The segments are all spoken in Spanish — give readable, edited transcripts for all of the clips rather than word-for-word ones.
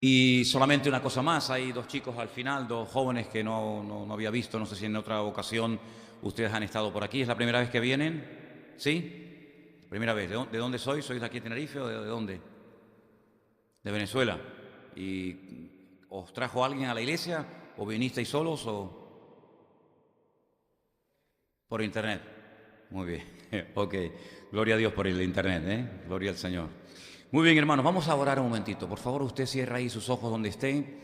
Y solamente una cosa más, hay dos chicos al final, dos jóvenes que no había visto, no sé si en otra ocasión ustedes han estado por aquí. ¿Es la primera vez que vienen? ¿Sí? Primera vez. ¿De dónde sois? ¿Sois de aquí de Tenerife o de dónde? De Venezuela. ¿Y os trajo alguien a la iglesia o vinisteis solos o por internet? Muy bien. Ok. Gloria a Dios por el internet, ¿eh? Gloria al Señor. Muy bien, hermanos, vamos a orar un momentito. Por favor, usted cierra ahí sus ojos donde esté.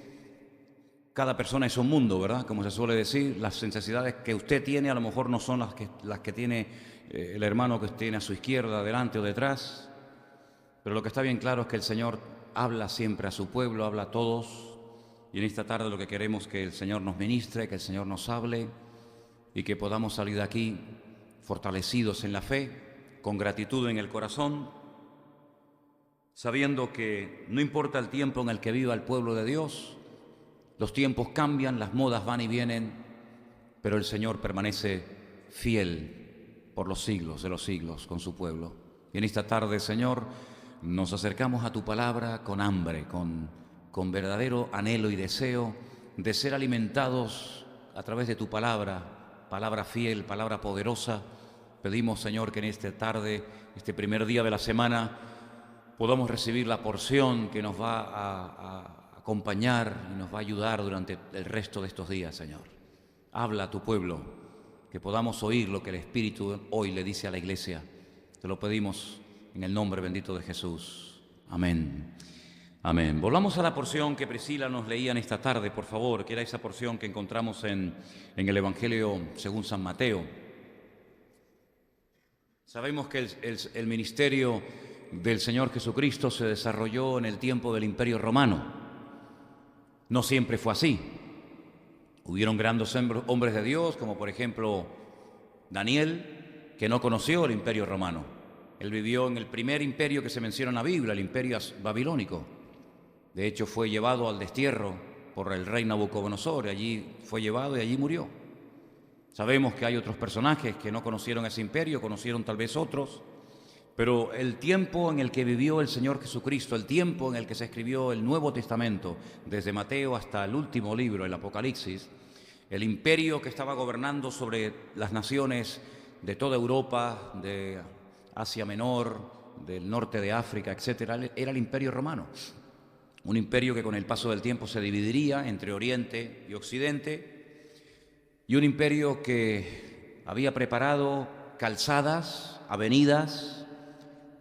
Cada persona es un mundo, ¿verdad? Como se suele decir, las necesidades que usted tiene a lo mejor no son las que tiene el hermano que tiene a su izquierda, delante o detrás. Pero lo que está bien claro es que el Señor habla siempre a su pueblo, habla a todos. Y en esta tarde lo que queremos es que el Señor nos ministre, que el Señor nos hable y que podamos salir de aquí fortalecidos en la fe, con gratitud en el corazón, sabiendo que no importa el tiempo en el que viva el pueblo de Dios, los tiempos cambian, las modas van y vienen, pero el Señor permanece fiel por los siglos de los siglos con su pueblo. Y en esta tarde, Señor, nos acercamos a tu palabra con hambre, con verdadero anhelo y deseo de ser alimentados a través de tu palabra, palabra fiel, palabra poderosa. Pedimos, Señor, que en esta tarde, este primer día de la semana, podamos recibir la porción que nos va a acompañar y nos va a ayudar durante el resto de estos días, Señor. Habla a tu pueblo, que podamos oír lo que el Espíritu hoy le dice a la iglesia. Te lo pedimos en el nombre bendito de Jesús. Amén. Amén. Volvamos a la porción que Priscila nos leía en esta tarde, por favor, que era esa porción que encontramos en el Evangelio según San Mateo. Sabemos que el ministerio del Señor Jesucristo se desarrolló en el tiempo del Imperio Romano. No siempre fue así. Hubieron grandes hombres de Dios, como por ejemplo Daniel, que no conoció el Imperio Romano. Él vivió en el primer imperio que se menciona en la Biblia, el Imperio Babilónico. De hecho, fue llevado al destierro por el rey Nabucodonosor. Allí fue llevado y allí murió. Sabemos que hay otros personajes que no conocieron ese imperio, conocieron tal vez otros, pero el tiempo en el que vivió el Señor Jesucristo, el tiempo en el que se escribió el Nuevo Testamento, desde Mateo hasta el último libro, el Apocalipsis, el imperio que estaba gobernando sobre las naciones de toda Europa, de Asia Menor, del norte de África, etcétera, era el Imperio Romano. Un imperio que con el paso del tiempo se dividiría entre Oriente y Occidente, y un imperio que había preparado calzadas, avenidas,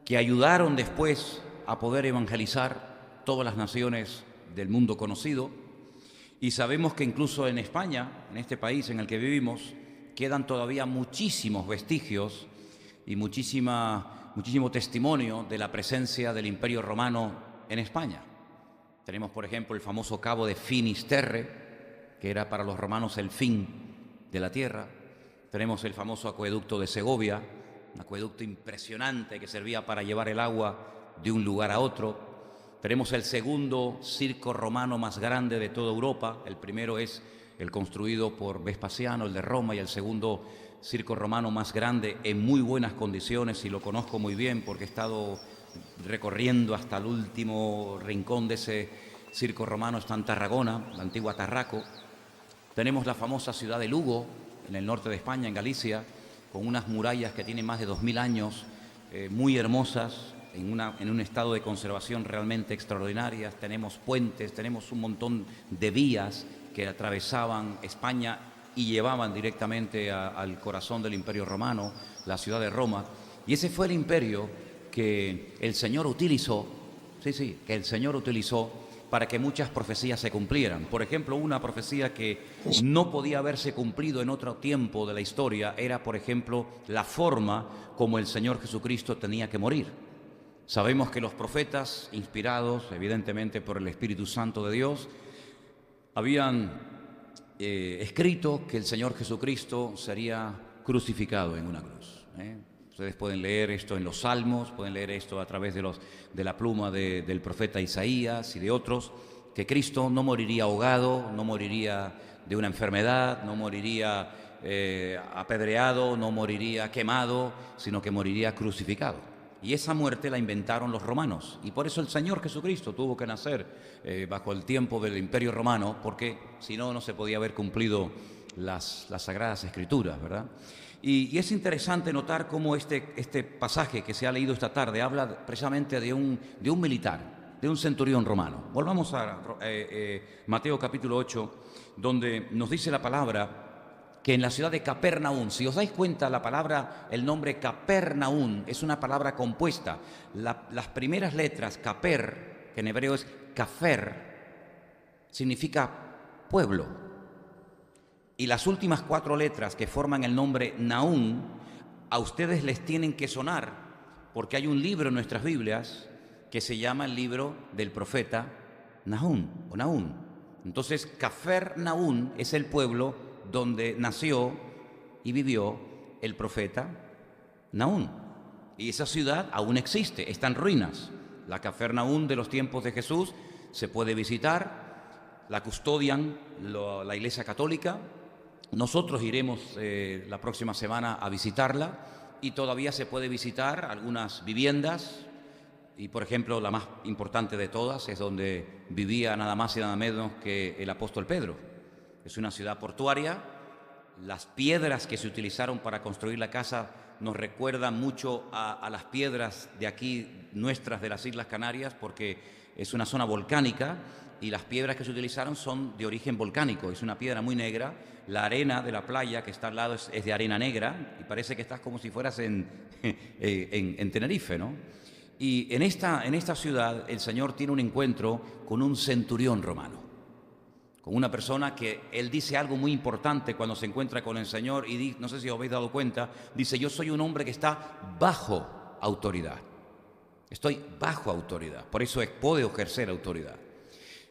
que ayudaron después a poder evangelizar todas las naciones del mundo conocido. Y sabemos que incluso en España, en este país en el que vivimos, quedan todavía muchísimos vestigios y muchísimo testimonio de la presencia del Imperio Romano en España. Tenemos, por ejemplo, el famoso cabo de Finisterre, que era para los romanos el fin de la tierra. Tenemos el famoso acueducto de Segovia, un acueducto impresionante que servía para llevar el agua de un lugar a otro. Tenemos el segundo circo romano más grande de toda Europa. El primero es el construido por Vespasiano, el de Roma, y el segundo circo romano más grande en muy buenas condiciones, y lo conozco muy bien porque he estado recorriendo hasta el último rincón de ese circo romano. Está en Tarragona, la antigua Tarraco. Tenemos la famosa ciudad de Lugo, en el norte de España, en Galicia, con unas murallas que tienen más de 2000 años, muy hermosas, en un estado de conservación realmente extraordinarias. Tenemos puentes, tenemos un montón de vías que atravesaban España y llevaban directamente al corazón del Imperio Romano, la ciudad de Roma. Y ese fue el imperio que el Señor utilizó, que el Señor utilizó para que muchas profecías se cumplieran. Por ejemplo, una profecía que no podía haberse cumplido en otro tiempo de la historia era, por ejemplo, la forma como el Señor Jesucristo tenía que morir. Sabemos que los profetas, inspirados evidentemente por el Espíritu Santo de Dios, habían escrito que el Señor Jesucristo sería crucificado en una cruz. Ustedes pueden leer esto en los Salmos, pueden leer esto a través de la pluma del profeta Isaías y de otros, que Cristo no moriría ahogado, no moriría de una enfermedad, no moriría apedreado, no moriría quemado, sino que moriría crucificado. Y esa muerte la inventaron los romanos. Y por eso el Señor Jesucristo tuvo que nacer bajo el tiempo del Imperio Romano, porque si no, no se podía haber cumplido las Sagradas Escrituras, ¿verdad? Y es interesante notar cómo este pasaje que se ha leído esta tarde habla precisamente de un militar, de un centurión romano. Volvamos a Mateo capítulo 8, donde nos dice la palabra que en la ciudad de Capernaum, si os dais cuenta, la palabra, el nombre Capernaum es una palabra compuesta. Las primeras letras, Caper, que en hebreo es Cafer, significa pueblo. Y las últimas 4 letras que forman el nombre Nahum, a ustedes les tienen que sonar, porque hay un libro en nuestras Biblias que se llama el libro del profeta Nahum o Nahum. Entonces, Capernaum es el pueblo donde nació y vivió el profeta Nahum. Y esa ciudad aún existe, está en ruinas. La Capernaum de los tiempos de Jesús se puede visitar, la custodian la Iglesia Católica. Nosotros iremos la próxima semana a visitarla y todavía se puede visitar algunas viviendas. Y, por ejemplo, la más importante de todas es donde vivía nada más y nada menos que el apóstol Pedro. Es una ciudad portuaria. Las piedras que se utilizaron para construir la casa nos recuerdan mucho a las piedras de aquí, nuestras de las Islas Canarias, porque es una zona volcánica y las piedras que se utilizaron son de origen volcánico. Es una piedra muy negra. La arena de la playa que está al lado es de arena negra y parece que estás como si fueras en Tenerife, ¿no? Y en esta ciudad el Señor tiene un encuentro con un centurión romano, con una persona que él dice algo muy importante cuando se encuentra con el Señor y no sé si os habéis dado cuenta, dice: yo soy un hombre que está bajo autoridad. Estoy bajo autoridad, por eso puedo ejercer autoridad.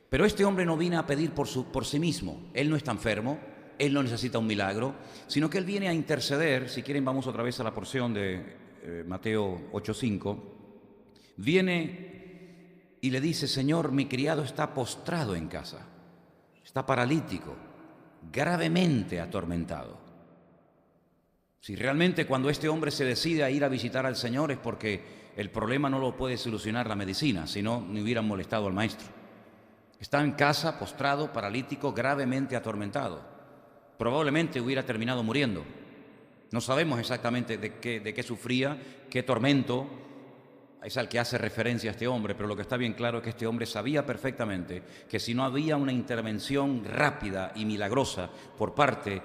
Pero este hombre no viene a pedir por sí mismo. Él no está enfermo, él no necesita un milagro, sino que él viene a interceder. Si quieren, vamos otra vez a la porción de Mateo 8:5. Viene y le dice: Señor, mi criado está postrado en casa, está paralítico, gravemente atormentado. Si realmente cuando este hombre se decide a ir a visitar al Señor es porque el problema no lo puede solucionar la medicina, si no, ni hubieran molestado al maestro. Está en casa, postrado, paralítico, gravemente atormentado. Probablemente hubiera terminado muriendo. No sabemos exactamente de qué sufría, qué tormento es al que hace referencia este hombre, pero lo que está bien claro es que este hombre sabía perfectamente que si no había una intervención rápida y milagrosa por parte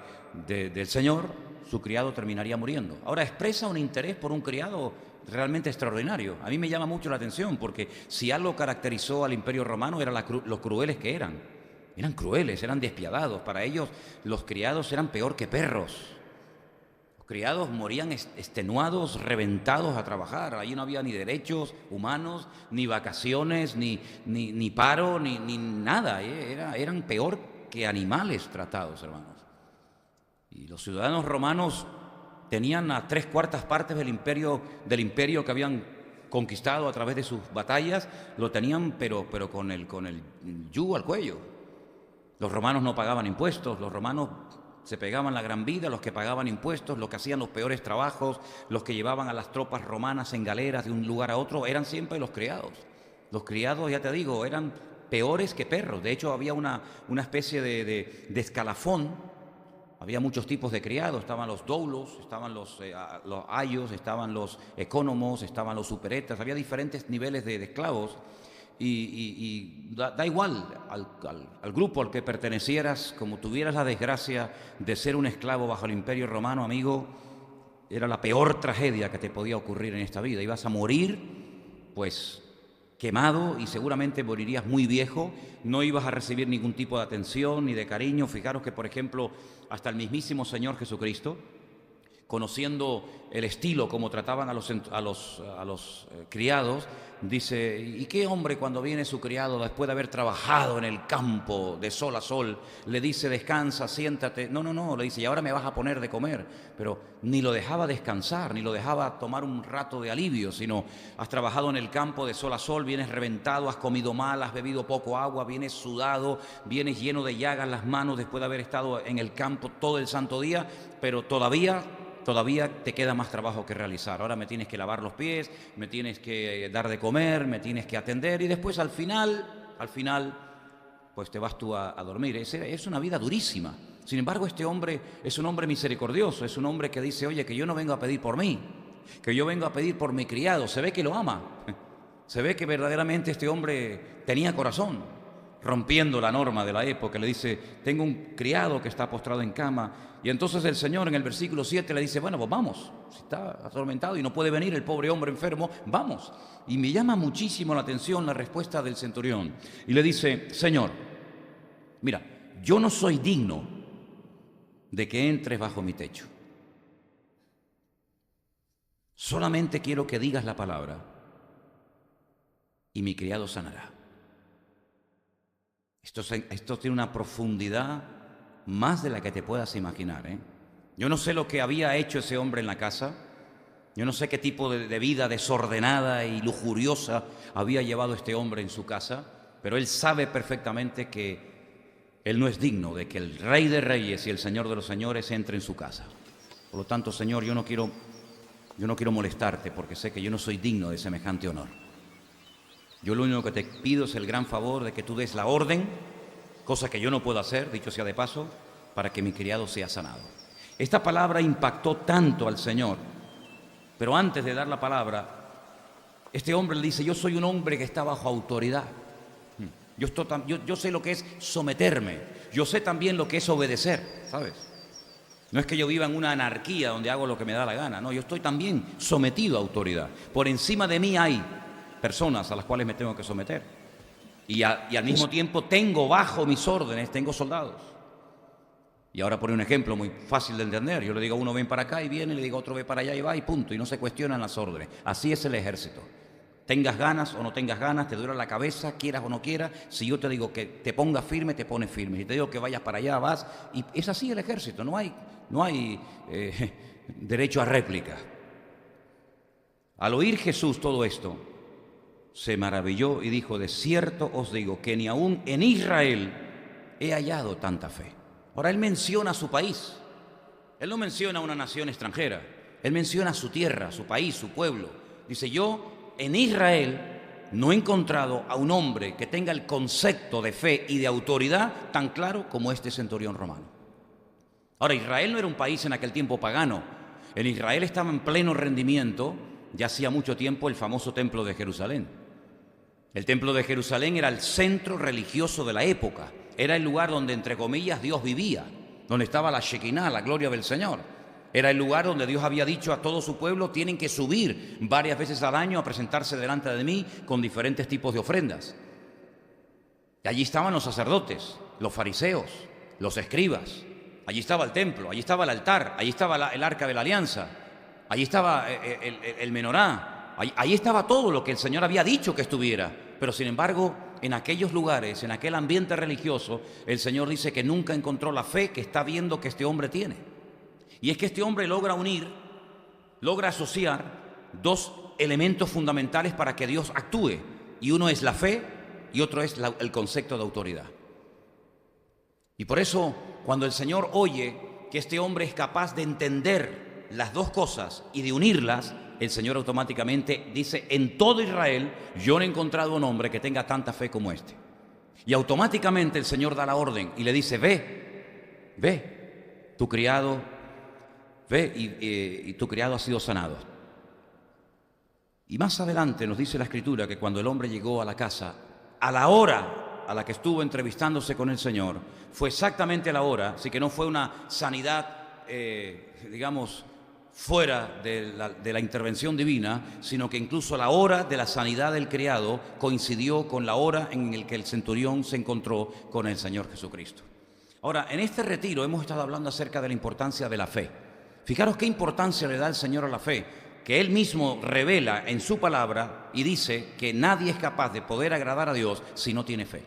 del Señor, su criado terminaría muriendo. Ahora, expresa un interés por un criado realmente extraordinario. A mí me llama mucho la atención porque si algo caracterizó al Imperio Romano era lo crueles que eran. Eran crueles, eran despiadados. Para ellos los criados eran peor que perros. Los criados morían extenuados, reventados a trabajar. Allí no había ni derechos humanos, ni vacaciones, ni paro, ni nada. Eran peor que animales tratados, hermanos. Y los ciudadanos romanos tenían a 3/4 partes del imperio que habían conquistado a través de sus batallas, lo tenían pero con el yugo al cuello. Los romanos no pagaban impuestos, los romanos se pegaban la gran vida, los que pagaban impuestos, los que hacían los peores trabajos, los que llevaban a las tropas romanas en galeras de un lugar a otro, eran siempre los criados. Los criados, ya te digo, eran peores que perros. De hecho, había una especie de escalafón. Había muchos tipos de criados, estaban los doulos, estaban los ayos, estaban los ecónomos, estaban los superetas, había diferentes niveles de esclavos y da igual al grupo al que pertenecieras, como tuvieras la desgracia de ser un esclavo bajo el Imperio Romano, amigo, era la peor tragedia que te podía ocurrir en esta vida. Ibas a morir, pues, quemado y seguramente morirías muy viejo, no ibas a recibir ningún tipo de atención ni de cariño. Fijaros que, por ejemplo, hasta el mismísimo Señor Jesucristo, conociendo el estilo como trataban a los criados, dice: ¿y qué hombre cuando viene su criado después de haber trabajado en el campo de sol a sol le dice descansa, siéntate? No, le dice: y ahora me vas a poner de comer. Pero ni lo dejaba descansar, ni lo dejaba tomar un rato de alivio, sino has trabajado en el campo de sol a sol, vienes reventado, has comido mal, has bebido poco agua, vienes sudado, vienes lleno de llagas las manos después de haber estado en el campo todo el santo día, pero todavía todavía te queda más trabajo que realizar. Ahora me tienes que lavar los pies, me tienes que dar de comer, me tienes que atender y después al final, pues te vas tú a dormir. Es una vida durísima. Sin embargo, este hombre es un hombre misericordioso, es un hombre que dice, oye, que yo no vengo a pedir por mí, que yo vengo a pedir por mi criado. Se ve que lo ama, se ve que verdaderamente este hombre tenía corazón, rompiendo la norma de la época. Le dice, tengo un criado que está postrado en cama. Y entonces el Señor en el versículo 7 le dice, bueno, pues vamos, si está atormentado y no puede venir el pobre hombre enfermo, vamos. Y me llama muchísimo la atención la respuesta del centurión. Y le dice, Señor, mira, yo no soy digno de que entres bajo mi techo. Solamente quiero que digas la palabra y mi criado sanará. Esto tiene una profundidad más de la que te puedas imaginar, ¿eh? Yo no sé lo que había hecho ese hombre en la casa. Yo no sé qué tipo de vida desordenada y lujuriosa había llevado este hombre en su casa, pero él sabe perfectamente que él no es digno de que el Rey de Reyes y el Señor de los Señores entre en su casa. Por lo tanto, Señor, yo no quiero molestarte porque sé que yo no soy digno de semejante honor. Yo lo único que te pido es el gran favor de que tú des la orden, cosa que yo no puedo hacer, dicho sea de paso, para que mi criado sea sanado. Esta palabra impactó tanto al Señor, pero antes de dar la palabra, este hombre le dice, yo soy un hombre que está bajo autoridad. Yo sé lo que es someterme, yo sé también lo que es obedecer, ¿sabes? No es que yo viva en una anarquía donde hago lo que me da la gana, no, yo estoy también sometido a autoridad. Por encima de mí hay personas a las cuales me tengo que someter. Y al mismo tiempo tengo bajo mis órdenes, tengo soldados. Y ahora por un ejemplo muy fácil de entender, yo le digo a uno ven para acá y viene, le digo a otro ve para allá y va y punto, y no se cuestionan las órdenes. Así es el ejército. Tengas ganas o no tengas ganas, te duele la cabeza, quieras o no quieras, si yo te digo que te pongas firme, te pones firme. Si te digo que vayas para allá, vas. Y es así el ejército, no hay derecho a réplica. Al oír Jesús todo esto, se maravilló y dijo, de cierto os digo que ni aún en Israel he hallado tanta fe. Ahora él menciona su país, él no menciona una nación extranjera, él menciona su tierra, su país, su pueblo. Dice, yo en Israel no he encontrado a un hombre que tenga el concepto de fe y de autoridad tan claro como este centurión romano. Ahora, Israel no era un país en aquel tiempo pagano. En Israel estaba en pleno rendimiento, ya hacía mucho tiempo, el famoso templo de Jerusalén. El templo de Jerusalén era el centro religioso de la época. Era el lugar donde, entre comillas, Dios vivía, donde estaba la Shekinah, la gloria del Señor. Era el lugar donde Dios había dicho a todo su pueblo, tienen que subir varias veces al año a presentarse delante de mí con diferentes tipos de ofrendas. Y allí estaban los sacerdotes, los fariseos, los escribas. Allí estaba el templo, allí estaba el altar, allí estaba el arca de la alianza, allí estaba el menorá, allí estaba todo lo que el Señor había dicho que estuviera. Pero sin embargo, en aquellos lugares, en aquel ambiente religioso, el Señor dice que nunca encontró la fe que está viendo que este hombre tiene. Y es que este hombre logra unir, logra asociar dos elementos fundamentales para que Dios actúe. Y uno es la fe y otro es el concepto de autoridad. Y por eso, cuando el Señor oye que este hombre es capaz de entender las dos cosas y de unirlas, el Señor automáticamente dice, en todo Israel yo no he encontrado un hombre que tenga tanta fe como este. Y automáticamente el Señor da la orden y le dice, ve, tu criado, ve y tu criado ha sido sanado. Y más adelante nos dice la Escritura que cuando el hombre llegó a la casa, a la hora a la que estuvo entrevistándose con el Señor, fue exactamente a la hora, así que no fue una sanidad, digamos, fuera de la intervención divina, sino que incluso la hora de la sanidad del criado coincidió con la hora en la que el centurión se encontró con el Señor Jesucristo. Ahora, en este retiro hemos estado hablando acerca de la importancia de la fe. Fijaros qué importancia le da el Señor a la fe, que Él mismo revela en su palabra y dice que nadie es capaz de poder agradar a Dios si no tiene fe.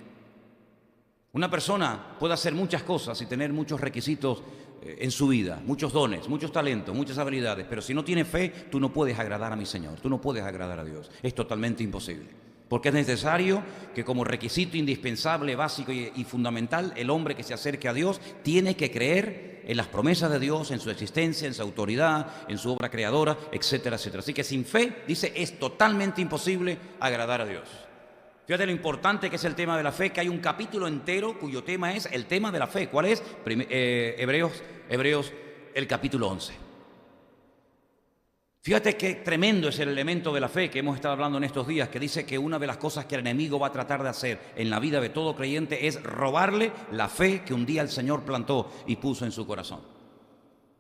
Una persona puede hacer muchas cosas y tener muchos requisitos en su vida, muchos dones, muchos talentos, muchas habilidades, pero si no tiene fe, tú no puedes agradar a mi Señor, tú no puedes agradar a Dios. Es totalmente imposible. Porque es necesario que como requisito indispensable, básico y fundamental, el hombre que se acerque a Dios tiene que creer en las promesas de Dios, en su existencia, en su autoridad, en su obra creadora, etcétera, etcétera. Así que sin fe, dice, es totalmente imposible agradar a Dios. Fíjate lo importante que es el tema de la fe, que hay un capítulo entero cuyo tema es el tema de la fe. ¿Cuál es? Hebreos, el capítulo 11. Fíjate qué tremendo es el elemento de la fe que hemos estado hablando en estos días, que dice que una de las cosas que el enemigo va a tratar de hacer en la vida de todo creyente es robarle la fe que un día el Señor plantó y puso en su corazón.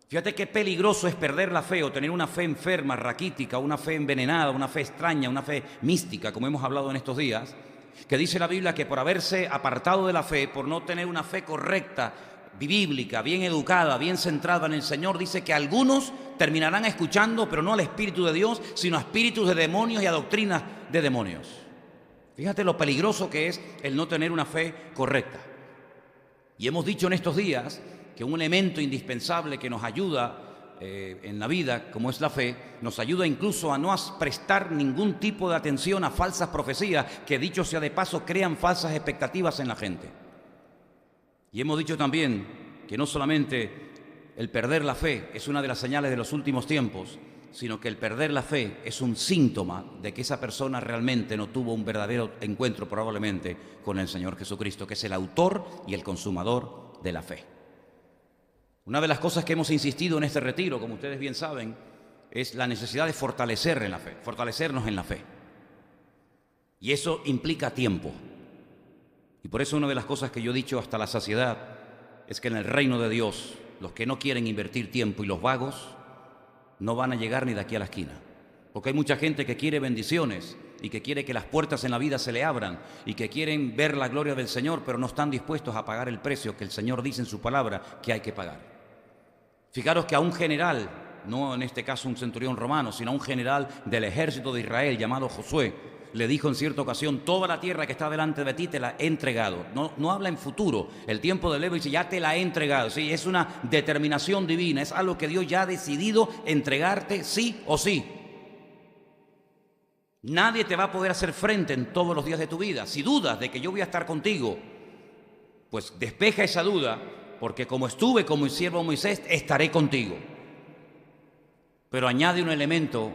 Fíjate qué peligroso es perder la fe o tener una fe enferma, raquítica, una fe envenenada, una fe extraña, una fe mística, como hemos hablado en estos días, que dice la Biblia que por haberse apartado de la fe, por no tener una fe correcta, bíblica, bien educada, bien centrada en el Señor, dice que algunos terminarán escuchando, pero no al Espíritu de Dios, sino a espíritus de demonios y a doctrinas de demonios. Fíjate lo peligroso que es el no tener una fe correcta. Y hemos dicho en estos días que un elemento indispensable que nos ayuda en la vida, como es la fe, nos ayuda incluso a no prestar ningún tipo de atención a falsas profecías que, dicho sea de paso, crean falsas expectativas en la gente. Y hemos dicho también que no solamente el perder la fe es una de las señales de los últimos tiempos, sino que el perder la fe es un síntoma de que esa persona realmente no tuvo un verdadero encuentro probablemente con el Señor Jesucristo, que es el autor y el consumador de la fe. Una de las cosas que hemos insistido en este retiro, como ustedes bien saben, es la necesidad de fortalecer en la fe, fortalecernos en la fe. Y eso implica tiempo. Y por eso una de las cosas que yo he dicho hasta la saciedad es que en el reino de Dios, los que no quieren invertir tiempo y los vagos no van a llegar ni de aquí a la esquina. Porque hay mucha gente que quiere bendiciones y que quiere que las puertas en la vida se le abran y que quieren ver la gloria del Señor, pero no están dispuestos a pagar el precio que el Señor dice en su palabra que hay que pagar. Fijaros que a un general, no en este caso un centurión romano, sino a un general del ejército de Israel llamado Josué, le dijo en cierta ocasión: toda la tierra que está delante de ti te la he entregado. No habla en futuro, el tiempo de Levo dice: ya te la he entregado. Sí, es una determinación divina, es algo que Dios ya ha decidido entregarte sí o sí. Nadie te va a poder hacer frente en todos los días de tu vida. Si dudas de que yo voy a estar contigo, pues despeja esa duda, porque como estuve con mi siervo Moisés, estaré contigo. Pero añade un elemento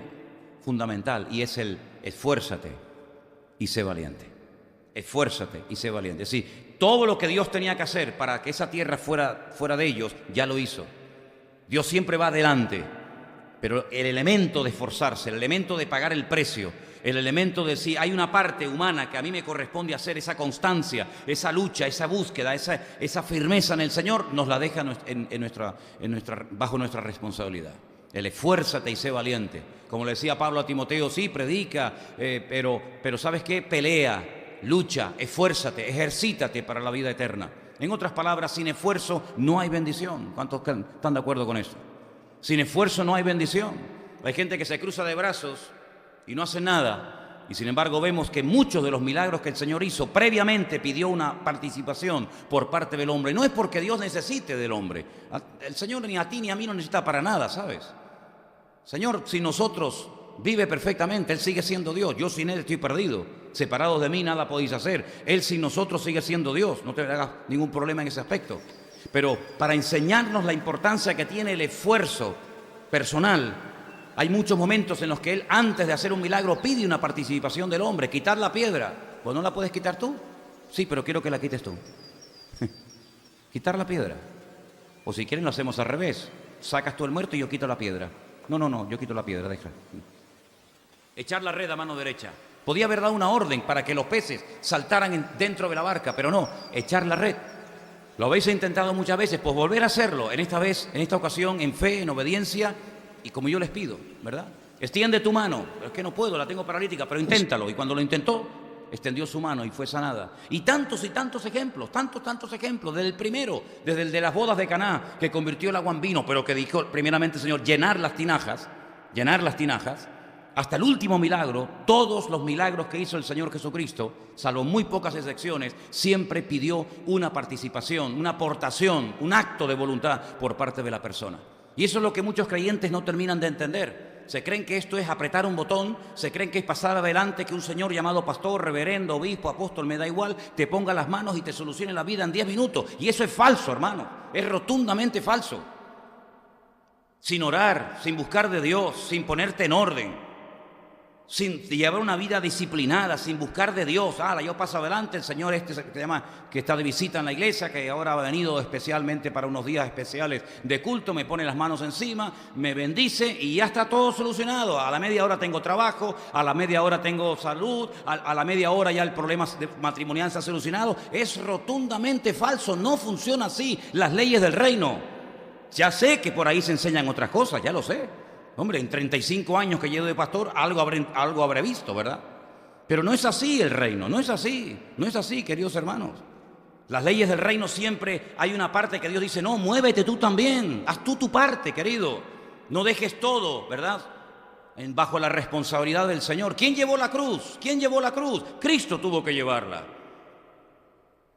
fundamental, y es el esfuérzate y sé valiente. Esfuérzate y sé valiente. Sí, todo lo que Dios tenía que hacer para que esa tierra fuera de ellos, ya lo hizo. Dios siempre va adelante, pero el elemento de esforzarse, el elemento de pagar el precio, el elemento de si hay una parte humana que a mí me corresponde hacer, esa constancia, esa lucha, esa búsqueda, esa firmeza en el Señor, nos la deja bajo nuestra responsabilidad. El esfuérzate y sé valiente. Como le decía Pablo a Timoteo: sí, predica, pero ¿sabes qué? Pelea, lucha, esfuérzate, ejercítate para la vida eterna. En otras palabras, sin esfuerzo no hay bendición. ¿Cuántos están de acuerdo con eso? Sin esfuerzo no hay bendición. Hay gente que se cruza de brazos y no hace nada. Y sin embargo vemos que muchos de los milagros que el Señor hizo previamente pidió una participación por parte del hombre. No es porque Dios necesite del hombre. El Señor ni a ti ni a mí no necesita para nada, ¿sabes? Señor, sin nosotros vive perfectamente. Él sigue siendo Dios. Yo sin Él estoy perdido. Separados de mí nada podéis hacer. Él sin nosotros sigue siendo Dios. No te hagas ningún problema en ese aspecto. Pero para enseñarnos la importancia que tiene el esfuerzo personal, hay muchos momentos en los que Él, antes de hacer un milagro, pide una participación del hombre. Quitar la piedra. Pues no la puedes quitar tú. Sí, pero quiero que la quites tú. Quitar la piedra. O si quieren lo hacemos al revés. Sacas tú el muerto y yo quito la piedra. No, yo quito la piedra, deja. Echar la red a mano derecha. Podía haber dado una orden para que los peces saltaran dentro de la barca, pero no, echar la red. Lo habéis intentado muchas veces, pues volver a hacerlo, en esta ocasión, en fe, en obediencia, y como yo les pido, ¿verdad? Extiende tu mano. Es que no puedo, la tengo paralítica, pero inténtalo. Y cuando lo intentó, extendió su mano y fue sanada. Y tantos ejemplos, tantos ejemplos, desde el primero, desde el de las bodas de Caná, que convirtió el agua en vino, pero que dijo primeramente, Señor, llenar las tinajas, hasta el último milagro. Todos los milagros que hizo el Señor Jesucristo, salvo muy pocas excepciones, siempre pidió una participación, una aportación, un acto de voluntad por parte de la persona. Y eso es lo que muchos creyentes no terminan de entender. Se creen que esto es apretar un botón, se creen que es pasar adelante, que un señor llamado pastor, reverendo, obispo, apóstol, me da igual, te ponga las manos y te solucione la vida en 10 minutos. Y eso es falso, hermano, es rotundamente falso. Sin orar, sin buscar de Dios, sin ponerte en orden, sin llevar una vida disciplinada, sin buscar de Dios. Yo paso adelante, el Señor que está de visita en la iglesia, que ahora ha venido especialmente para unos días especiales de culto, me pone las manos encima, me bendice y ya está todo solucionado. A la media hora tengo trabajo, a la media hora tengo salud, a la media hora ya el problema matrimonial se ha solucionado. Es rotundamente falso, no funciona así las leyes del reino. Ya sé que por ahí se enseñan otras cosas, ya lo sé. Hombre, en 35 años que llevo de pastor, algo habré visto, ¿verdad? Pero no es así el reino, no es así, queridos hermanos. Las leyes del reino siempre hay una parte que Dios dice, no, muévete tú también, haz tú tu parte, querido. No dejes todo, ¿verdad? Bajo la responsabilidad del Señor. ¿Quién llevó la cruz? ¿Quién llevó la cruz? Cristo tuvo que llevarla.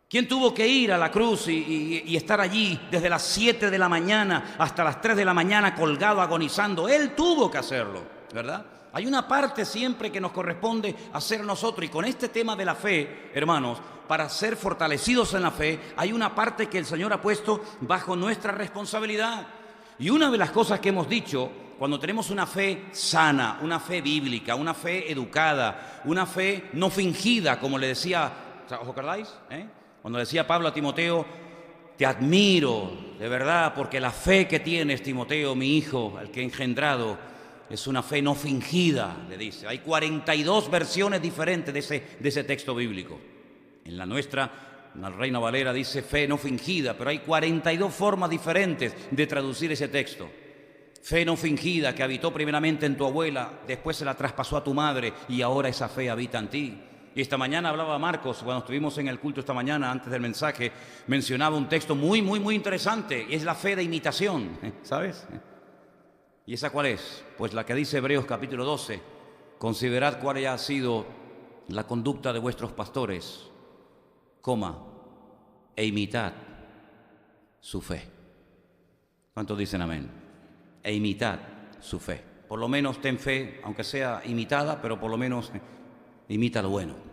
¿Quién tuvo que ir a la cruz y estar allí desde las 7 de la mañana hasta las 3 de la mañana colgado, agonizando? Él tuvo que hacerlo, ¿verdad? Hay una parte siempre que nos corresponde hacer nosotros. Y con este tema de la fe, hermanos, para ser fortalecidos en la fe, hay una parte que el Señor ha puesto bajo nuestra responsabilidad. Y una de las cosas que hemos dicho, cuando tenemos una fe sana, una fe bíblica, una fe educada, una fe no fingida, como le decía, ¿os acordáis? Cuando decía Pablo a Timoteo, te admiro, de verdad, porque la fe que tienes, Timoteo, mi hijo, al que he engendrado, es una fe no fingida, le dice. Hay 42 versiones diferentes de ese texto bíblico. En la nuestra, la Reina Valera dice fe no fingida, pero hay 42 formas diferentes de traducir ese texto. Fe no fingida que habitó primeramente en tu abuela, después se la traspasó a tu madre y ahora esa fe habita en ti. Y esta mañana hablaba Marcos, cuando estuvimos en el culto esta mañana, antes del mensaje, mencionaba un texto muy interesante, y es la fe de imitación, ¿sabes? ¿Y esa cuál es? Pues la que dice Hebreos capítulo 12, considerad cuál haya sido la conducta de vuestros pastores, e imitad su fe. ¿Cuántos dicen amén? E imitad su fe. Por lo menos ten fe, aunque sea imitada, pero por lo menos imita lo bueno.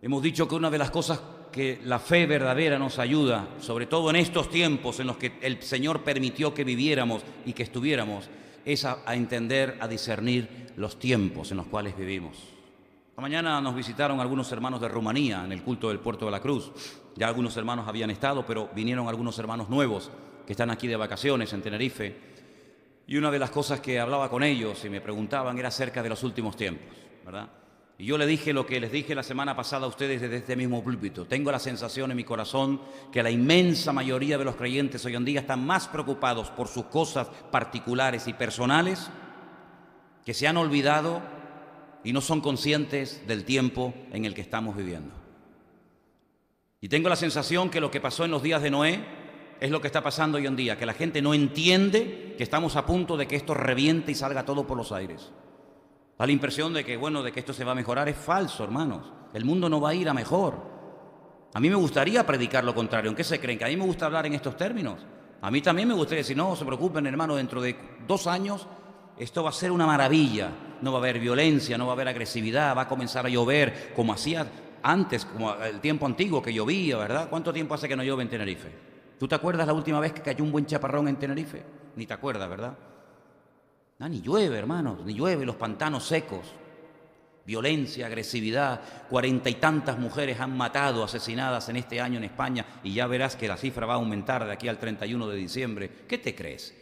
Hemos dicho que una de las cosas que la fe verdadera nos ayuda, sobre todo en estos tiempos en los que el Señor permitió que viviéramos y que estuviéramos, es a entender, a discernir los tiempos en los cuales vivimos. Esta mañana nos visitaron algunos hermanos de Rumanía en el culto del Puerto de la Cruz. Ya algunos hermanos habían estado, pero vinieron algunos hermanos nuevos que están aquí de vacaciones en Tenerife. Y una de las cosas que hablaba con ellos y me preguntaban era acerca de los últimos tiempos, ¿verdad? Y yo le dije lo que les dije la semana pasada a ustedes desde este mismo púlpito. Tengo la sensación en mi corazón que la inmensa mayoría de los creyentes hoy en día están más preocupados por sus cosas particulares y personales, que se han olvidado y no son conscientes del tiempo en el que estamos viviendo. Y tengo la sensación que lo que pasó en los días de Noé es lo que está pasando hoy en día, que la gente no entiende que estamos a punto de que esto reviente y salga todo por los aires. Da la impresión de que, de que esto se va a mejorar. Es falso, hermanos. El mundo no va a ir a mejor. A mí me gustaría predicar lo contrario. ¿En qué se creen? ¿Que a mí me gusta hablar en estos términos? A mí también me gustaría decir, no se preocupen, hermano, dentro de 2 años esto va a ser una maravilla. No va a haber violencia, no va a haber agresividad, va a comenzar a llover como hacía antes, como el tiempo antiguo que llovía, ¿verdad? ¿Cuánto tiempo hace que no llueve en Tenerife? ¿Tú te acuerdas la última vez que cayó un buen chaparrón en Tenerife? Ni te acuerdas, ¿verdad? Ni llueve, hermanos, ni llueve, los pantanos secos, violencia, agresividad, 40 y tantas mujeres han matado, asesinadas en este año en España, y ya verás que la cifra va a aumentar de aquí al 31 de diciembre. ¿Qué te crees?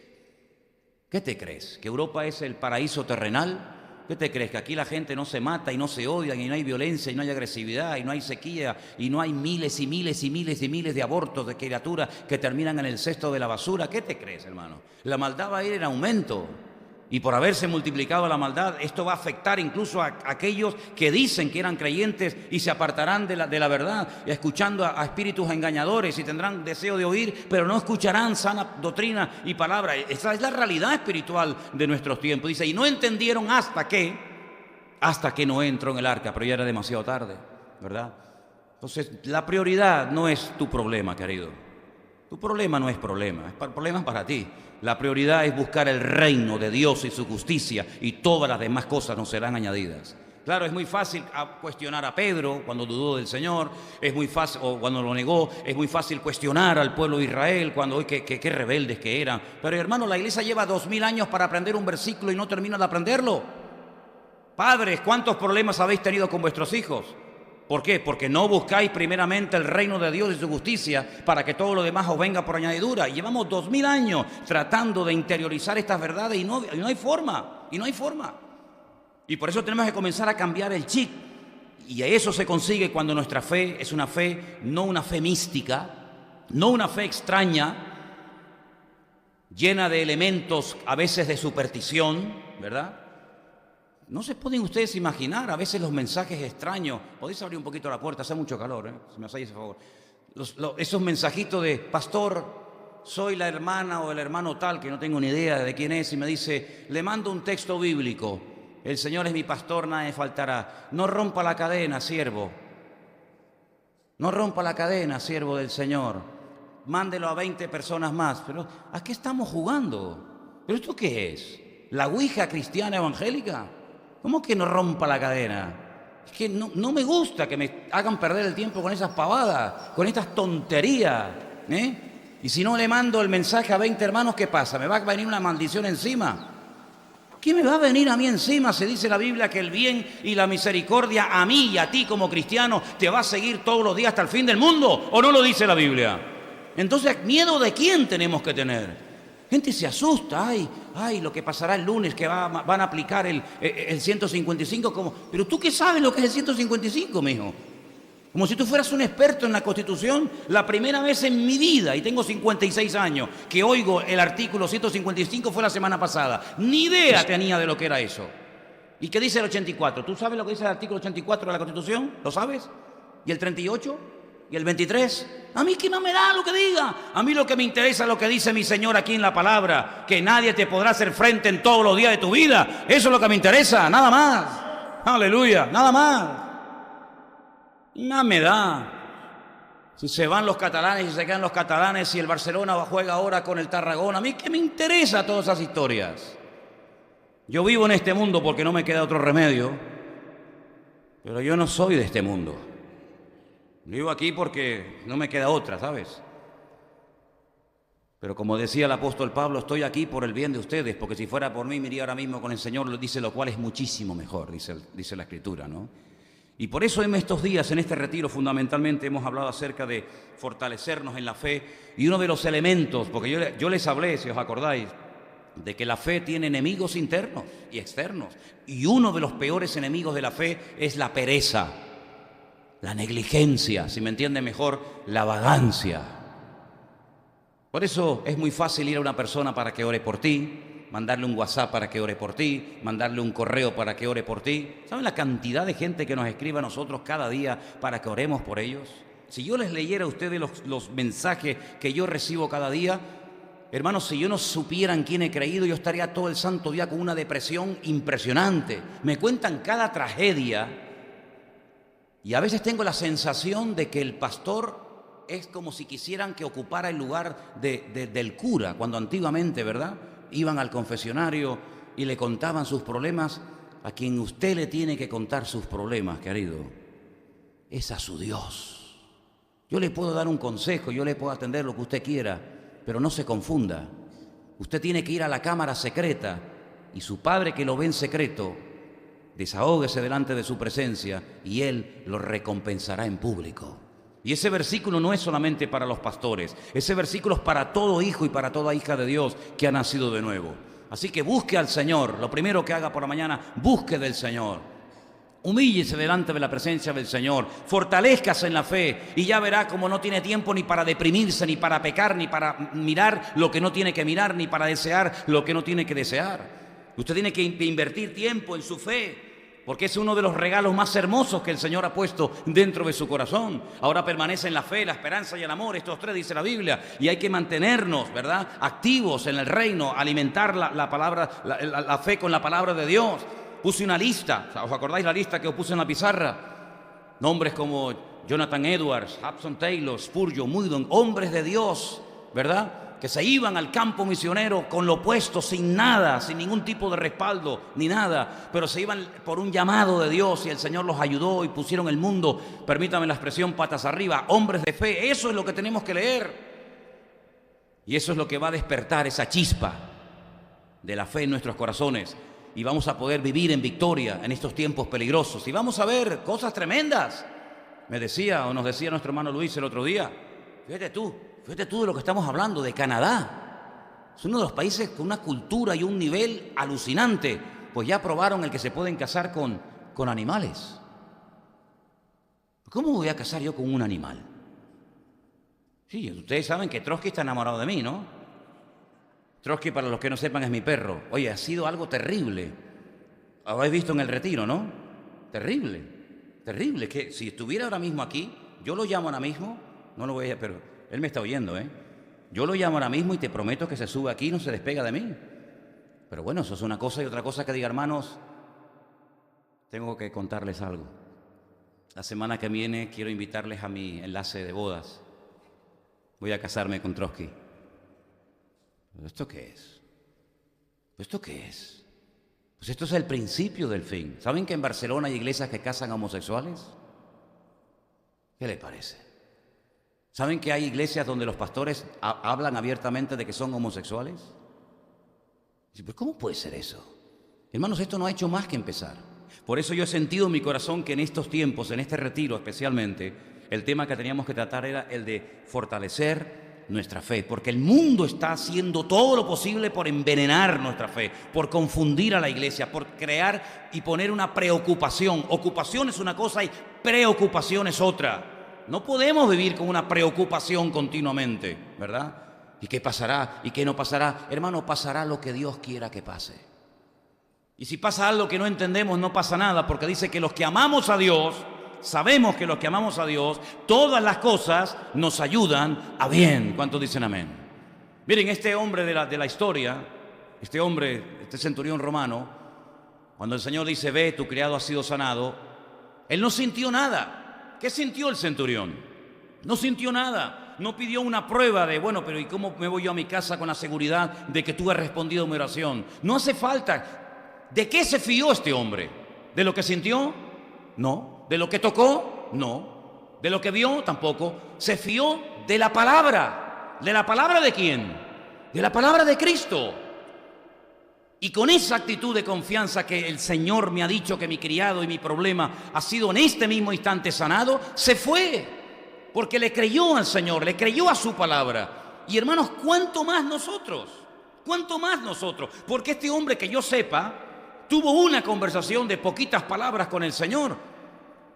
¿Qué te crees? ¿Que Europa es el paraíso terrenal? ¿Qué te crees? ¿Que aquí la gente no se mata y no se odia y no hay violencia y no hay agresividad y no hay sequía y no hay miles y miles y miles y miles de abortos de criaturas que terminan en el cesto de la basura? ¿Qué te crees, hermano? La maldad va a ir en aumento. Y por haberse multiplicado la maldad, esto va a afectar incluso a aquellos que dicen que eran creyentes y se apartarán de la verdad, escuchando a espíritus engañadores y tendrán deseo de oír, pero no escucharán sana doctrina y palabra. Esa es la realidad espiritual de nuestros tiempos. Dice, y no entendieron hasta que Noé entró en el arca, pero ya era demasiado tarde, ¿verdad? Entonces, la prioridad no es tu problema, querido. Tu problema no es problema, es problema para ti. La prioridad es buscar el reino de Dios y su justicia, y todas las demás cosas nos serán añadidas. Claro, es muy fácil cuestionar a Pedro cuando dudó del Señor, es muy fácil, o cuando lo negó, es muy fácil cuestionar al pueblo de Israel cuando hoy qué rebeldes que eran. Pero hermano, la iglesia lleva 2000 años para aprender un versículo y no termina de aprenderlo. Padres, ¿cuántos problemas habéis tenido con vuestros hijos? ¿Por qué? Porque no buscáis primeramente el reino de Dios y su justicia para que todo lo demás os venga por añadidura. Y llevamos 2000 años tratando de interiorizar estas verdades y no hay forma, Y por eso tenemos que comenzar a cambiar el chip. Y eso se consigue cuando nuestra fe es una fe, no una fe mística, no una fe extraña, llena de elementos a veces de superstición, ¿verdad? No se pueden ustedes imaginar a veces los mensajes extraños. Podéis abrir un poquito la puerta, hace mucho calor, si me hacéis ese favor. Esos mensajitos de: pastor, soy la hermana o el hermano tal, que no tengo ni idea de quién es, y me dice: le mando un texto bíblico. El Señor es mi pastor, nada me faltará. No rompa la cadena, siervo. No rompa la cadena, siervo del Señor. Mándelo a 20 personas más. Pero ¿a qué estamos jugando? ¿Pero esto qué es? ¿La ouija cristiana evangélica? ¿Cómo que no rompa la cadena? Es que no me gusta que me hagan perder el tiempo con esas pavadas, con estas tonterías, Y si no le mando el mensaje a 20 hermanos, ¿qué pasa? ¿Me va a venir una maldición encima? ¿Qué me va a venir a mí encima? Se dice en la Biblia que el bien y la misericordia a mí y a ti como cristiano te va a seguir todos los días hasta el fin del mundo, ¿o no lo dice la Biblia? Entonces, ¿miedo de quién tenemos que tener? Gente se asusta, ay, lo que pasará el lunes, que van a aplicar el 155, como, pero tú qué sabes lo que es el 155, mijo. Como si tú fueras un experto en la Constitución. La primera vez en mi vida, y tengo 56 años, que oigo el artículo 155 fue la semana pasada. Ni idea tenía de lo que era eso. ¿Y qué dice el 84? ¿Tú sabes lo que dice el artículo 84 de la Constitución? ¿Lo sabes? ¿Y el 38? ¿Y el 23? A mí qué más me da lo que diga. A mí lo que me interesa es lo que dice mi Señor aquí en la palabra, que nadie te podrá hacer frente en todos los días de tu vida. Eso es lo que me interesa, nada más. Aleluya, nada más. Nada me da. Si se van los catalanes, si se quedan los catalanes, si el Barcelona juega ahora con el Tarragona, a mí qué me interesa todas esas historias. Yo vivo en este mundo porque no me queda otro remedio, pero yo no soy de este mundo. Vivo aquí porque no me queda otra, ¿sabes? Pero como decía el apóstol Pablo, estoy aquí por el bien de ustedes, porque si fuera por mí, me iría ahora mismo con el Señor, dice, lo cual es muchísimo mejor, dice la Escritura, ¿no? Y por eso en estos días, en este retiro, fundamentalmente hemos hablado acerca de fortalecernos en la fe, y uno de los elementos, porque yo les hablé, si os acordáis, de que la fe tiene enemigos internos y externos, y uno de los peores enemigos de la fe es la pereza, la negligencia, si me entiende mejor, la vagancia. Por eso es muy fácil ir a una persona para que ore por ti, mandarle un WhatsApp para que ore por ti, mandarle un correo para que ore por ti. ¿Saben la cantidad de gente que nos escribe a nosotros cada día para que oremos por ellos? Si yo les leyera a ustedes los mensajes que yo recibo cada día, hermanos, si yo no supiera en quién he creído, yo estaría todo el santo día con una depresión impresionante. Me cuentan cada tragedia y a veces tengo la sensación de que el pastor es como si quisieran que ocupara el lugar del cura, cuando antiguamente, ¿verdad?, iban al confesionario y le contaban sus problemas. A quien usted le tiene que contar sus problemas, querido, es a su Dios. Yo le puedo dar un consejo, yo le puedo atender lo que usted quiera, pero no se confunda. Usted tiene que ir a la cámara secreta y su Padre, que lo ve en secreto, desahóguese delante de su presencia y Él lo recompensará en público. Y ese versículo no es solamente para los pastores, ese versículo es para todo hijo y para toda hija de Dios que ha nacido de nuevo. Así que busque al Señor, lo primero que haga por la mañana, busque del Señor. Humíllese delante de la presencia del Señor, fortalézcase en la fe y ya verá cómo no tiene tiempo ni para deprimirse, ni para pecar, ni para mirar lo que no tiene que mirar, ni para desear lo que no tiene que desear. Usted tiene que invertir tiempo en su fe, porque es uno de los regalos más hermosos que el Señor ha puesto dentro de su corazón. Ahora permanece en la fe, la esperanza y el amor, estos tres dice la Biblia, y hay que mantenernos, ¿verdad?, activos en el reino, alimentar la fe con la palabra de Dios. Puse una lista, ¿os acordáis la lista que os puse en la pizarra? Nombres como Jonathan Edwards, Hudson Taylor, Spurgeon, Muddon, hombres de Dios, ¿verdad?, que se iban al campo misionero con lo opuesto, sin nada, sin ningún tipo de respaldo ni nada, pero se iban por un llamado de Dios y el Señor los ayudó y pusieron el mundo, permítame la expresión, patas arriba, hombres de fe. Eso es lo que tenemos que leer y eso es lo que va a despertar esa chispa de la fe en nuestros corazones y vamos a poder vivir en victoria en estos tiempos peligrosos y vamos a ver cosas tremendas. Me decía o nos decía nuestro hermano Luis el otro día, fíjate tú de lo que estamos hablando, de Canadá. Es uno de los países con una cultura y un nivel alucinante, pues ya probaron el que se pueden casar con animales. ¿Cómo voy a casar yo con un animal? Sí, ustedes saben que Trotsky está enamorado de mí, ¿no? Trotsky, para los que no sepan, es mi perro. Oye, ha sido algo terrible. Lo habéis visto en el retiro, ¿no? Terrible, terrible. Que si estuviera ahora mismo aquí, yo lo llamo ahora mismo, no lo voy a... pero él me está oyendo, ¿eh? Yo lo llamo ahora mismo y te prometo que se sube aquí y no se despega de mí. Pero bueno, eso es una cosa y otra cosa que diga, hermanos, tengo que contarles algo. La semana que viene quiero invitarles a mi enlace de bodas. Voy a casarme con Trotsky. ¿Esto qué es? ¿Esto qué es? Pues esto es el principio del fin. ¿Saben que en Barcelona hay iglesias que casan a homosexuales? ¿Qué les parece? ¿Saben que hay iglesias donde los pastores hablan abiertamente de que son homosexuales? Pues ¿cómo puede ser eso? Hermanos, esto no ha hecho más que empezar. Por eso yo he sentido en mi corazón que en estos tiempos, en este retiro especialmente, el tema que teníamos que tratar era el de fortalecer nuestra fe, porque el mundo está haciendo todo lo posible por envenenar nuestra fe, por confundir a la iglesia, por crear y poner una preocupación. Ocupación es una cosa y preocupación es otra. No podemos vivir con una preocupación continuamente, ¿verdad? ¿Y qué pasará? ¿Y qué no pasará? Hermano, pasará lo que Dios quiera que pase. Y si pasa algo que no entendemos, no pasa nada, porque dice que los que amamos a Dios, sabemos que los que amamos a Dios, todas las cosas nos ayudan a bien. ¿Cuántos dicen amén? Miren, este hombre de la historia, este centurión romano, cuando el Señor dice, ve, tu criado ha sido sanado, él no sintió nada. ¿Qué sintió el centurión? No sintió nada. No pidió una prueba de, bueno, pero ¿y cómo me voy yo a mi casa con la seguridad de que tú has respondido a mi oración? No hace falta. ¿De qué se fió este hombre? ¿De lo que sintió? No. ¿De lo que tocó? No. ¿De lo que vio? Tampoco. Se fió de la palabra. ¿De la palabra de quién? De la palabra de Cristo. Y con esa actitud de confianza que el Señor me ha dicho que mi criado y mi problema ha sido en este mismo instante sanado, se fue, porque le creyó al Señor, le creyó a su palabra. Y hermanos, ¿cuánto más nosotros? ¿Cuánto más nosotros? Porque este hombre, que yo sepa, tuvo una conversación de poquitas palabras con el Señor.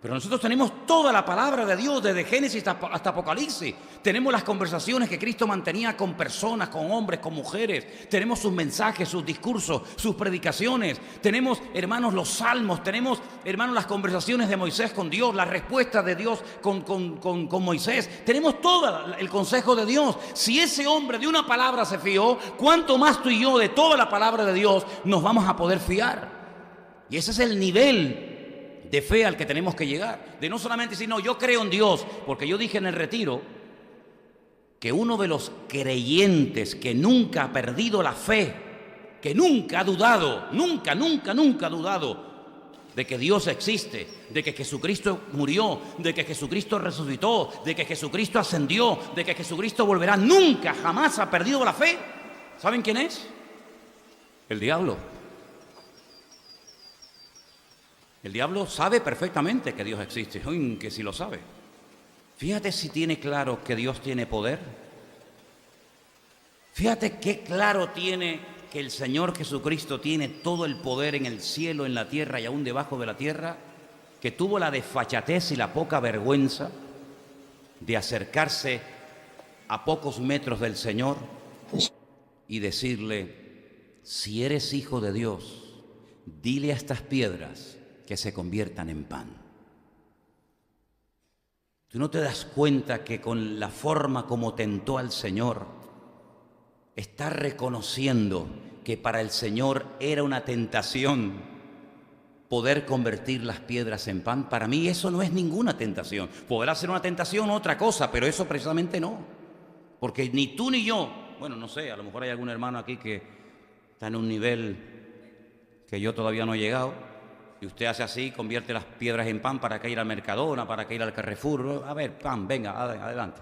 Pero nosotros tenemos toda la palabra de Dios, desde Génesis hasta Apocalipsis. Tenemos las conversaciones que Cristo mantenía con personas, con hombres, con mujeres. Tenemos sus mensajes, sus discursos, sus predicaciones. Tenemos, hermanos, los salmos. Tenemos, hermanos, las conversaciones de Moisés con Dios, las respuestas de Dios con Moisés. Tenemos todo el consejo de Dios. Si ese hombre de una palabra se fió, ¿cuánto más tú y yo de toda la palabra de Dios nos vamos a poder fiar? Y ese es el nivel de fe al que tenemos que llegar, de no solamente decir, no, yo creo en Dios, porque yo dije en el retiro que uno de los creyentes que nunca ha perdido la fe, que nunca ha dudado, nunca ha dudado de que Dios existe, de que Jesucristo murió, de que Jesucristo resucitó, de que Jesucristo ascendió, de que Jesucristo volverá, nunca, jamás ha perdido la fe. ¿Saben quién es? El diablo. El diablo sabe perfectamente que Dios existe, que si lo sabe. Fíjate si tiene claro que Dios tiene poder. Fíjate qué claro tiene que el Señor Jesucristo tiene todo el poder en el cielo, en la tierra y aún debajo de la tierra, que tuvo la desfachatez y la poca vergüenza de acercarse a pocos metros del Señor y decirle, si eres hijo de Dios, dile a estas piedras que se conviertan en pan. ¿Tú no te das cuenta que con la forma como tentó al Señor, está reconociendo que para el Señor era una tentación poder convertir las piedras en pan? Para mí eso no es ninguna tentación. Podrá ser una tentación otra cosa, pero eso precisamente no. Porque ni tú ni yo bueno, no sé, a lo mejor hay algún hermano aquí que está en un nivel que yo todavía no he llegado, y usted hace así, convierte las piedras en pan para que ir al Mercadona, para que ir al Carrefour. A ver, pan, venga, adelante.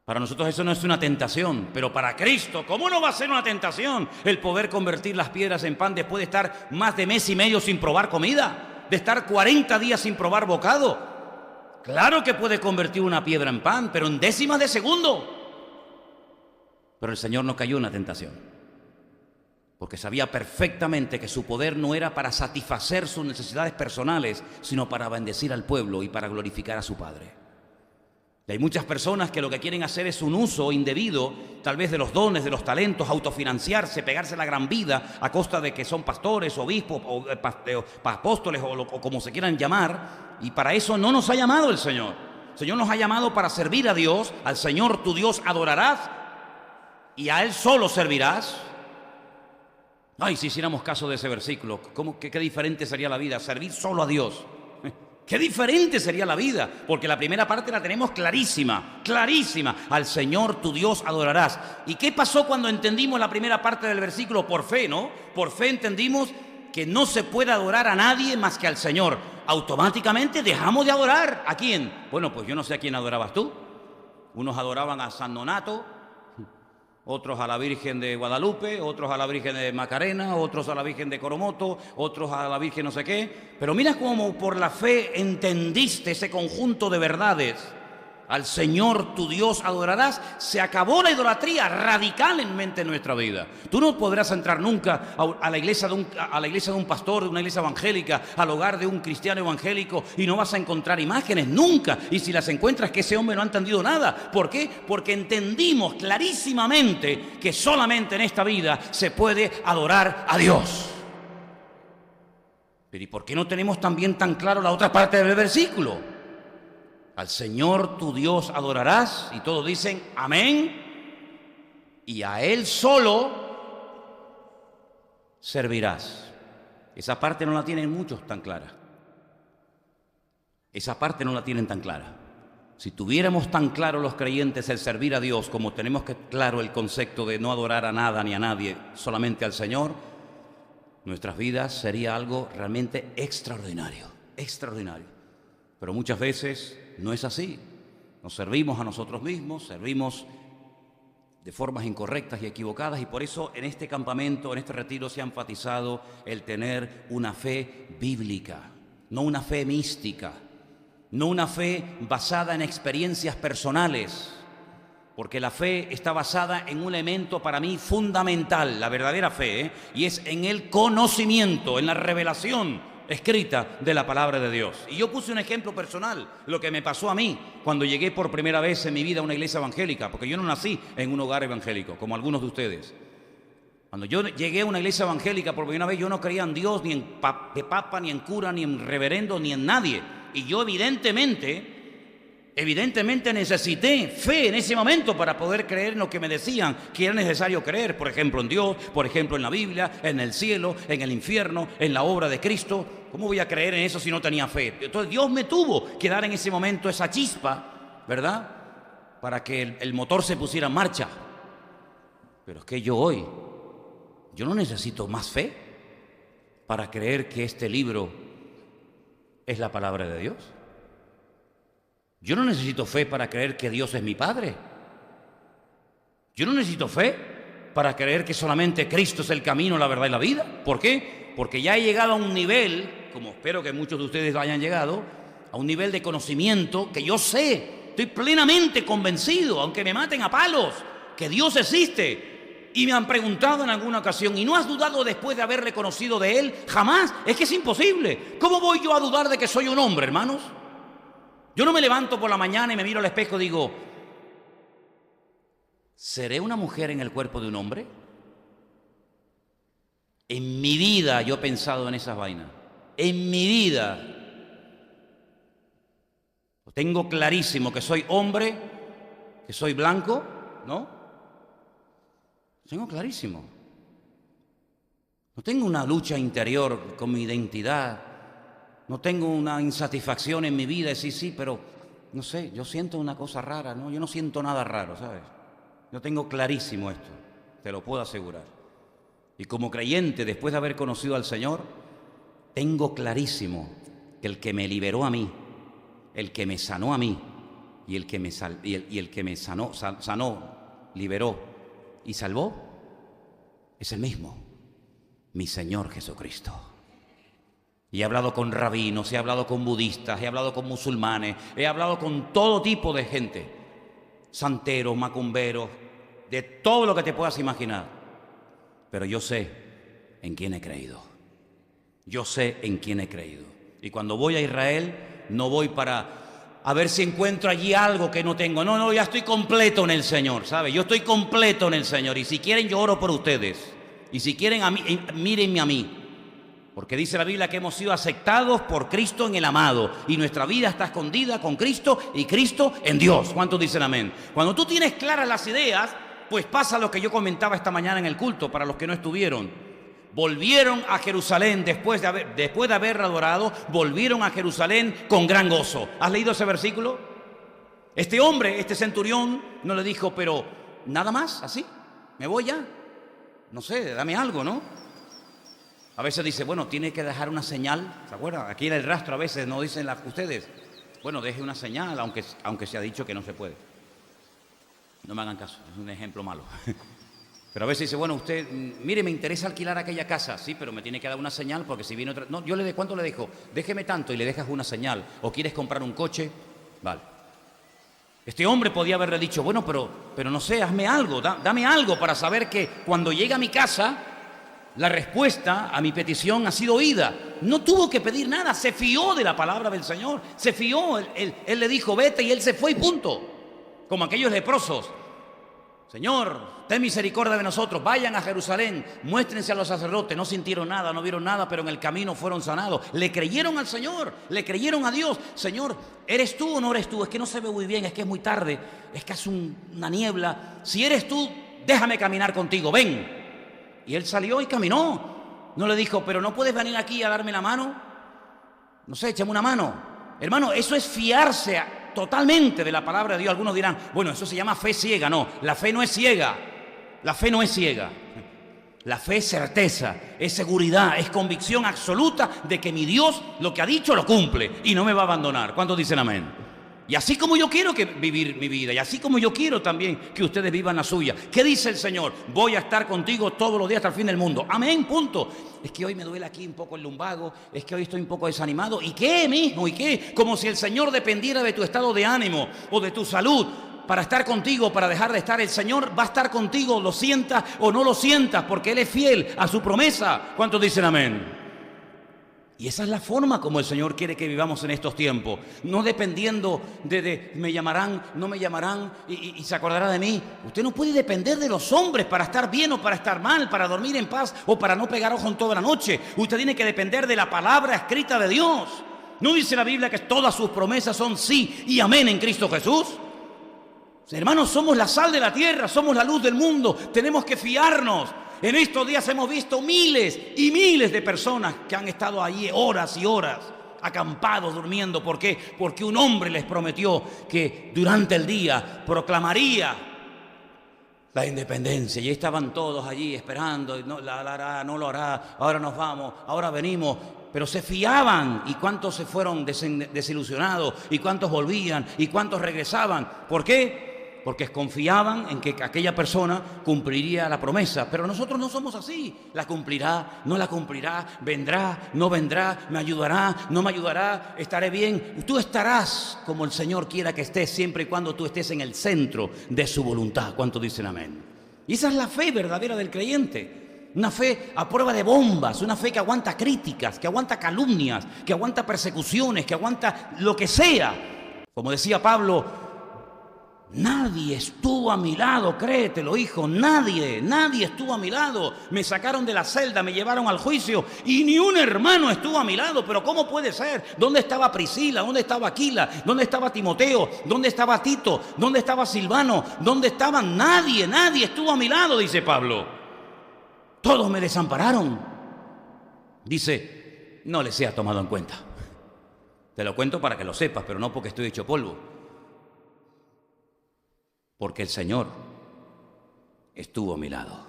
Para nosotros eso no es una tentación, pero para Cristo, ¿cómo no va a ser una tentación el poder convertir las piedras en pan después de estar más de mes y medio sin probar comida, de estar 40 días sin probar bocado? Claro que puede convertir una piedra en pan, pero en décimas de segundo. Pero el Señor no cayó en la tentación, porque sabía perfectamente que su poder no era para satisfacer sus necesidades personales, sino para bendecir al pueblo y para glorificar a su Padre. Y hay muchas personas que lo que quieren hacer es un uso indebido, tal vez de los dones, de los talentos, autofinanciarse, pegarse la gran vida a costa de que son pastores, obispos, o apóstoles, o como se quieran llamar, y para eso no nos ha llamado el Señor. El Señor nos ha llamado para servir a Dios. Al Señor tu Dios adorarás y a Él solo servirás. Ay, si hiciéramos caso de ese versículo, qué diferente sería la vida, servir solo a Dios. Qué diferente sería la vida, porque la primera parte la tenemos clarísima, clarísima. Al Señor tu Dios adorarás. ¿Y qué pasó cuando entendimos la primera parte del versículo? Por fe, ¿no? Por fe entendimos que no se puede adorar a nadie más que al Señor. Automáticamente dejamos de adorar. ¿A quién? Bueno, pues yo no sé a quién adorabas tú. Unos adoraban a San Donato, otros a la Virgen de Guadalupe, otros a la Virgen de Macarena, otros a la Virgen de Coromoto, otros a la Virgen no sé qué. Pero mira cómo por la fe entendiste ese conjunto de verdades. Al Señor tu Dios adorarás. Se acabó la idolatría radicalmente en nuestra vida. Tú no podrás entrar nunca a la iglesia de un pastor, de una iglesia evangélica, al hogar de un cristiano evangélico, y no vas a encontrar imágenes nunca. Y si las encuentras, que ese hombre no ha entendido nada. ¿Por qué? Porque entendimos clarísimamente que solamente en esta vida se puede adorar a Dios. Pero ¿y por qué no tenemos también tan claro la otra parte del versículo? Al Señor tu Dios adorarás, y todos dicen amén, y a Él solo servirás. Esa parte no la tienen muchos tan clara. Esa parte no la tienen tan clara. Si tuviéramos tan claro los creyentes el servir a Dios como tenemos claro el concepto de no adorar a nada ni a nadie, solamente al Señor, nuestras vidas sería algo realmente extraordinario, extraordinario. Pero muchas veces no es así. Nos servimos a nosotros mismos, servimos de formas incorrectas y equivocadas, y por eso en este campamento, en este retiro, se ha enfatizado el tener una fe bíblica, no una fe mística, no una fe basada en experiencias personales, porque la fe está basada en un elemento para mí fundamental, la verdadera fe, y es en el conocimiento, en la revelación escrita de la palabra de Dios. Y yo puse un ejemplo personal, lo que me pasó a mí cuando llegué por primera vez en mi vida a una iglesia evangélica, porque yo no nací en un hogar evangélico, como algunos de ustedes. Cuando yo llegué a una iglesia evangélica por primera vez, yo no creía en Dios, ni en papa, ni en cura, ni en reverendo, ni en nadie. Y yo evidentemente necesité fe en ese momento para poder creer en lo que me decían que era necesario creer. Por ejemplo, en Dios, por ejemplo, en la Biblia, en el cielo, en el infierno, en la obra de Cristo. ¿Cómo voy a creer en eso si no tenía fe? Entonces Dios me tuvo que dar en ese momento esa chispa, ¿verdad?, para que el motor se pusiera en marcha. Pero es que yo no necesito más fe para creer que este libro es la palabra de Dios. Yo no necesito fe para creer que Dios es mi Padre. Yo no necesito fe para creer que solamente Cristo es el camino, la verdad y la vida. ¿Por qué? Porque ya he llegado a un nivel, como espero que muchos de ustedes hayan llegado, a un nivel de conocimiento que yo sé, estoy plenamente convencido, aunque me maten a palos, que Dios existe. Y me han preguntado en alguna ocasión, ¿y no has dudado después de haber reconocido de Él? Jamás. Es que es imposible. ¿Cómo voy yo a dudar de que soy un hombre, hermanos? Yo no me levanto por la mañana y me miro al espejo y digo, ¿seré una mujer en el cuerpo de un hombre? En mi vida yo he pensado en esas vainas. En mi vida. Tengo clarísimo que soy hombre, que soy blanco, ¿no? Tengo clarísimo. No tengo una lucha interior con mi identidad. No tengo una insatisfacción en mi vida, decir sí, pero no sé, yo siento una cosa rara, ¿no? Yo no siento nada raro, ¿sabes? Yo tengo clarísimo esto, te lo puedo asegurar. Y como creyente, después de haber conocido al Señor, tengo clarísimo que el que me liberó a mí, el que me sanó a mí, y el que me sanó, liberó y salvó, es el mismo, mi Señor Jesucristo. Y he hablado con rabinos, he hablado con budistas, he hablado con musulmanes, he hablado con todo tipo de gente, santeros, macumberos, de todo lo que te puedas imaginar. Pero yo sé en quién he creído. Yo sé en quién he creído. Y cuando voy a Israel, no voy para a ver si encuentro allí algo que no tengo. No, ya estoy completo en el Señor, ¿sabe? Yo estoy completo en el Señor. Y si quieren, yo oro por ustedes. Y si quieren, mírenme a mí. Porque dice la Biblia que hemos sido aceptados por Cristo en el amado. Y nuestra vida está escondida con Cristo y Cristo en Dios. ¿Cuántos dicen amén? Cuando tú tienes claras las ideas, pues pasa lo que yo comentaba esta mañana en el culto, para los que no estuvieron. Volvieron a Jerusalén después de haber adorado, volvieron a Jerusalén con gran gozo. ¿Has leído ese versículo? Este hombre, este centurión, no le dijo, pero nada más, así, me voy ya. No sé, dame algo, ¿no? A veces dice, bueno, tiene que dejar una señal, ¿se acuerdan? Aquí en el rastro a veces no dicen ustedes, bueno, deje una señal, aunque se ha dicho que no se puede. No me hagan caso, es un ejemplo malo. Pero a veces dice, bueno, usted, mire, me interesa alquilar aquella casa. Sí, pero me tiene que dar una señal porque si viene otra... No, ¿cuánto le dejo? Déjeme tanto y le dejas una señal. ¿O quieres comprar un coche? Vale. Este hombre podía haberle dicho, bueno, pero no sé, hazme algo, dame algo para saber que cuando llegue a mi casa, la respuesta a mi petición ha sido oída. No tuvo que pedir nada, se fió de la palabra del Señor. Se fió, él le dijo, vete, y él se fue y punto. Como aquellos leprosos. Señor, ten misericordia de nosotros, vayan a Jerusalén, muéstrense a los sacerdotes. No sintieron nada, no vieron nada, pero en el camino fueron sanados. Le creyeron al Señor, le creyeron a Dios. Señor, ¿eres tú o no eres tú? Es que no se ve muy bien, es que es muy tarde, es que hace una niebla. Si eres tú, déjame caminar contigo, ven. Y él salió y caminó. No le dijo, pero no puedes venir aquí a darme la mano. No sé, échame una mano. Hermano, eso es fiarse totalmente de la palabra de Dios. Algunos dirán, bueno, eso se llama fe ciega. No, la fe no es ciega. La fe no es ciega. La fe es certeza, es seguridad, es convicción absoluta de que mi Dios lo que ha dicho lo cumple y no me va a abandonar. ¿Cuántos dicen amén? Y así como yo quiero vivir mi vida, y así como yo quiero también que ustedes vivan la suya. ¿Qué dice el Señor? Voy a estar contigo todos los días hasta el fin del mundo. Amén, punto. Es que hoy me duele aquí un poco el lumbago, es que hoy estoy un poco desanimado. ¿Y qué mismo? ¿Y qué? Como si el Señor dependiera de tu estado de ánimo o de tu salud para estar contigo, para dejar de estar. El Señor va a estar contigo, lo sientas o no lo sientas, porque Él es fiel a su promesa. ¿Cuántos dicen amén? Y esa es la forma como el Señor quiere que vivamos en estos tiempos. No dependiendo de me llamarán, no me llamarán y se acordará de mí. Usted no puede depender de los hombres para estar bien o para estar mal, para dormir en paz o para no pegar ojo en toda la noche. Usted tiene que depender de la palabra escrita de Dios. ¿No dice la Biblia que todas sus promesas son sí y amén en Cristo Jesús? Hermanos, somos la sal de la tierra, somos la luz del mundo. Tenemos que fiarnos. En estos días hemos visto miles y miles de personas que han estado allí horas y horas, acampados, durmiendo. ¿Por qué? Porque un hombre les prometió que durante el día proclamaría la independencia. Y estaban todos allí esperando. No lo hará, ahora nos vamos, ahora venimos. Pero se fiaban. ¿Y cuántos se fueron desilusionados? ¿Y cuántos volvían? ¿Y cuántos regresaban? ¿Por qué? Porque confiaban en que aquella persona cumpliría la promesa. Pero nosotros no somos así. La cumplirá, no la cumplirá, vendrá, no vendrá, me ayudará, no me ayudará, estaré bien. Tú estarás como el Señor quiera que estés, siempre y cuando tú estés en el centro de su voluntad. ¿Cuántos dicen amén? Y esa es la fe verdadera del creyente. Una fe a prueba de bombas, una fe que aguanta críticas, que aguanta calumnias, que aguanta persecuciones, que aguanta lo que sea. Como decía Pablo, nadie estuvo a mi lado, créetelo, hijo, nadie estuvo a mi lado. Me sacaron de la celda, me llevaron al juicio y ni un hermano estuvo a mi lado. Pero ¿cómo puede ser? ¿Dónde estaba Priscila? ¿Dónde estaba Aquila? ¿Dónde estaba Timoteo? ¿Dónde estaba Tito? ¿Dónde estaba Silvano? ¿Dónde estaban? Nadie estuvo a mi lado, dice Pablo. Todos me desampararon. Dice, no les sea tomado en cuenta. Te lo cuento para que lo sepas, pero no porque estoy hecho polvo. Porque el Señor estuvo a mi lado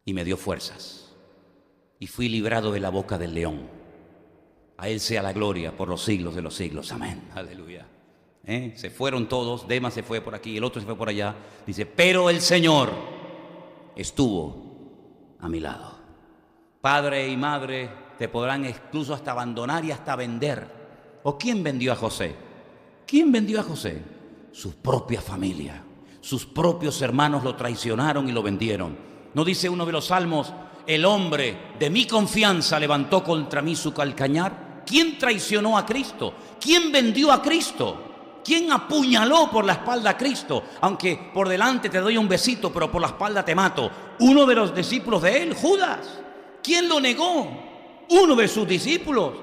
y me dio fuerzas y fui librado de la boca del león. A Él sea la gloria por los siglos de los siglos. Amén. Aleluya. Se fueron todos, Demas se fue por aquí, el otro se fue por allá. Dice, pero el Señor estuvo a mi lado. Padre y madre te podrán incluso hasta abandonar y hasta vender. ¿O quién vendió a José? ¿Quién vendió a José? Su propia familia. Sus propios hermanos lo traicionaron y lo vendieron. ¿No dice uno de los salmos, el hombre de mi confianza levantó contra mí su calcañar? ¿Quién traicionó a Cristo? ¿Quién vendió a Cristo? ¿Quién apuñaló por la espalda a Cristo? Aunque por delante te doy un besito, pero por la espalda te mato. Uno de los discípulos de él, Judas. ¿Quién lo negó? Uno de sus discípulos.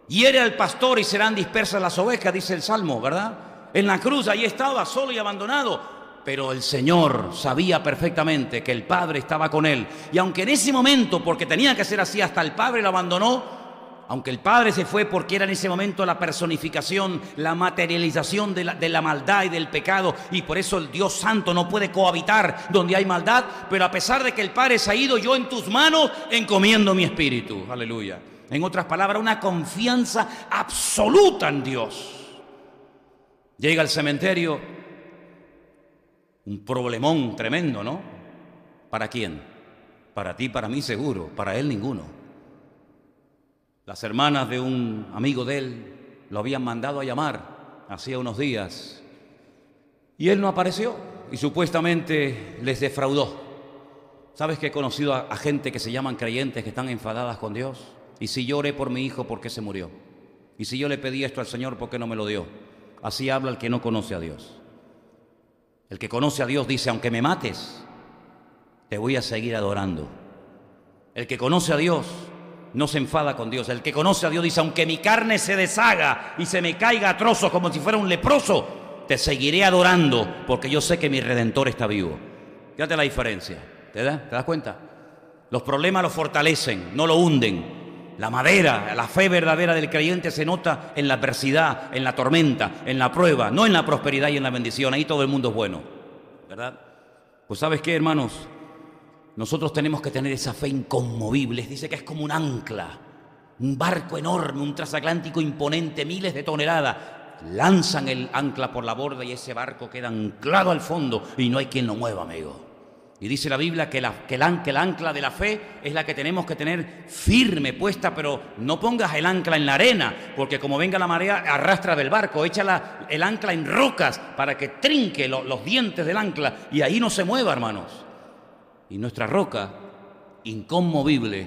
Hiere al pastor y serán dispersas las ovejas, dice el Salmo, ¿verdad? En la cruz allí estaba, solo y abandonado. Pero el Señor sabía perfectamente que el Padre estaba con él. Y aunque en ese momento, porque tenía que ser así, hasta el Padre lo abandonó, aunque el Padre se fue porque era en ese momento la personificación, la materialización de la maldad y del pecado, y por eso el Dios Santo no puede cohabitar donde hay maldad, pero a pesar de que el Padre se ha ido, yo en tus manos encomiendo mi espíritu. Aleluya. En otras palabras, una confianza absoluta en Dios. Llega al cementerio, un problemón tremendo, ¿no? ¿Para quién? Para ti, para mí seguro, para él ninguno. Las hermanas de un amigo de él lo habían mandado a llamar hacía unos días y él no apareció y supuestamente les defraudó. ¿Sabes que he conocido a gente que se llaman creyentes que están enfadadas con Dios? Y si yo oré por mi hijo, ¿por qué se murió? Y si yo le pedí esto al Señor, ¿por qué no me lo dio? Así habla el que no conoce a Dios. El que conoce a Dios dice, aunque me mates, te voy a seguir adorando. El que conoce a Dios no se enfada con Dios. El que conoce a Dios dice, aunque mi carne se deshaga y se me caiga a trozos como si fuera un leproso, te seguiré adorando porque yo sé que mi Redentor está vivo. Fíjate la diferencia. ¿Te das cuenta? Los problemas lo fortalecen, no lo hunden. La madera, la fe verdadera del creyente se nota en la adversidad, en la tormenta, en la prueba, no en la prosperidad y en la bendición. Ahí todo el mundo es bueno, ¿verdad? Pues ¿sabes qué, hermanos? Nosotros tenemos que tener esa fe inconmovible. Dice que es como un ancla, un barco enorme, un transatlántico imponente, miles de toneladas. Lanzan el ancla por la borda y ese barco queda anclado al fondo y no hay quien lo mueva, amigo. Y dice la Biblia que el ancla de la fe es la que tenemos que tener firme, puesta, pero no pongas el ancla en la arena, porque como venga la marea, arrastra del barco. Echa el ancla en rocas para que trinque los dientes del ancla y ahí no se mueva, hermanos. Y nuestra roca inconmovible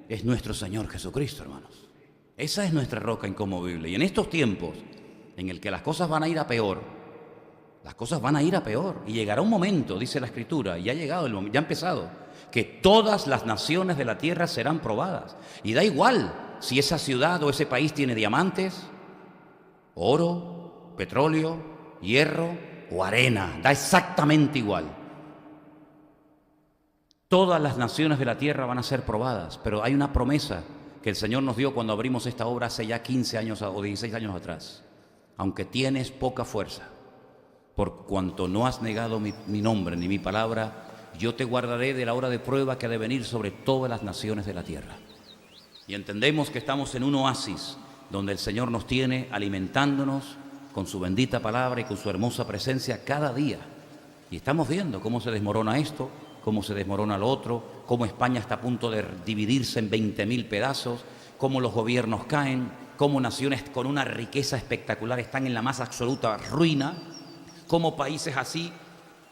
es nuestro Señor Jesucristo, hermanos. Esa es nuestra roca inconmovible. Y en estos tiempos en el que las cosas van a ir a peor, las cosas van a ir a peor. Y llegará un momento, dice la Escritura, y ha llegado el momento, ya ha empezado, que todas las naciones de la tierra serán probadas. Y da igual si esa ciudad o ese país tiene diamantes, oro, petróleo, hierro o arena. Da exactamente igual. Todas las naciones de la tierra van a ser probadas, pero hay una promesa que el Señor nos dio cuando abrimos esta obra hace ya 15 años o 16 años atrás. Aunque tienes poca fuerza, por cuanto no has negado mi nombre ni mi palabra, yo te guardaré de la hora de prueba que ha de venir sobre todas las naciones de la tierra. Y entendemos que estamos en un oasis donde el Señor nos tiene alimentándonos con su bendita palabra y con su hermosa presencia cada día. Y estamos viendo cómo se desmorona esto, cómo se desmorona lo otro, cómo España está a punto de dividirse en 20.000 pedazos, cómo los gobiernos caen, cómo naciones con una riqueza espectacular están en la más absoluta ruina, cómo países así,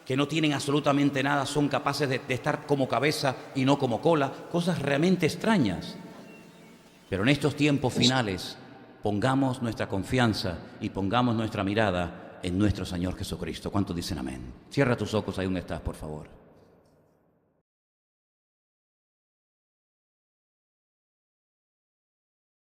que no tienen absolutamente nada, son capaces de estar como cabeza y no como cola, cosas realmente extrañas. Pero en estos tiempos finales, pongamos nuestra confianza y pongamos nuestra mirada en nuestro Señor Jesucristo. ¿Cuántos dicen amén? Cierra tus ojos ahí donde estás, por favor.